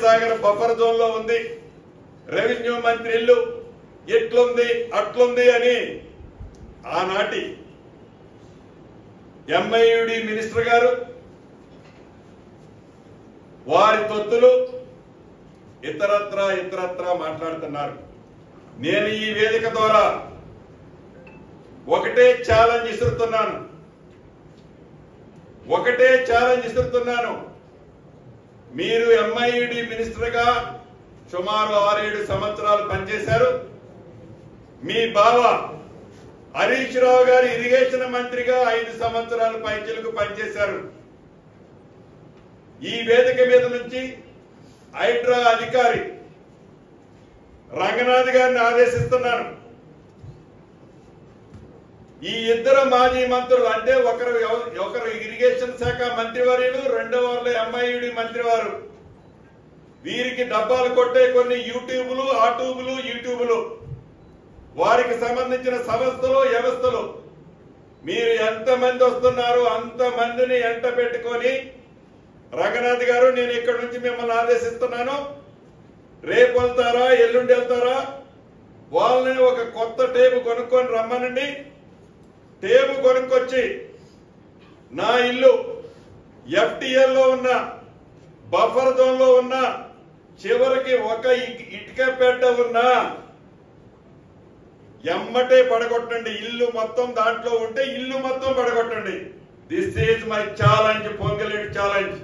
Sagar buffer zone లో ఉంది, revenue మంత్రి ఇల్లు ఎట్లుంది అట్లుంది అని ఆనాటి ఎంఐయుడి మినిస్టర్ గారు వారి తొత్తులు ఇతరత్రా మాట్లాడుతున్నారు. నేను ఈ వేదిక ద్వారా ఒకటే ఛాలెంజ్ ఇస్తున్నాను. మీరు ఎంఐయుడి మినిస్టర్ గా సుమారు 6-7 సంవత్సరాలు పనిచేశారు. మీ బావ హరీష్ రావు గారు ఇరిగేషన్ మంత్రిగా 5 సంవత్సరాలు పైచిలకు పనిచేశారు. ఈ వేదిక మీద నుంచి హైడ్రా అధికారి రంగనాథ్ గారిని ఆదేశిస్తున్నాను. ఈ ఇద్దరు మాజీ మంత్రులు అంటే ఒకరు ఇరిగేషన్ శాఖ మంత్రివర్యులు, రెండవ వాళ్ళు ఎంఐయుడి మంత్రివారు, వీరికి డబ్బాలు కొట్టే కొన్ని యూట్యూబులు వారికి సంబంధించిన సంస్థలు వ్యవస్థలు మీరు ఎంతమంది వస్తున్నారో అంతమందిని ఎంట పెట్టుకొని రంగనాథ్ గారు నేను ఇక్కడ నుంచి మిమ్మల్ని ఆదేశిస్తున్నాను. రేపు వెళ్తారా ఎల్లుండి వెళ్తారా వాళ్ళని ఒక కొత్త టేబు కొనుక్కొని రమ్మనండి. టేబు కొనుక్కొచ్చి నా ఇల్లు FTL లో ఉన్న బఫర్ జోన్ లో ఉన్న చివరికి ఒక ఇటుక పెట్ట ఉన్నా ఎమ్మటే పడగొట్టండి. ఇల్లు మొత్తం దాంట్లో ఉంటే ఇల్లు మొత్తం పడగొట్టండి. This is my challenge, Ponguleti challenge.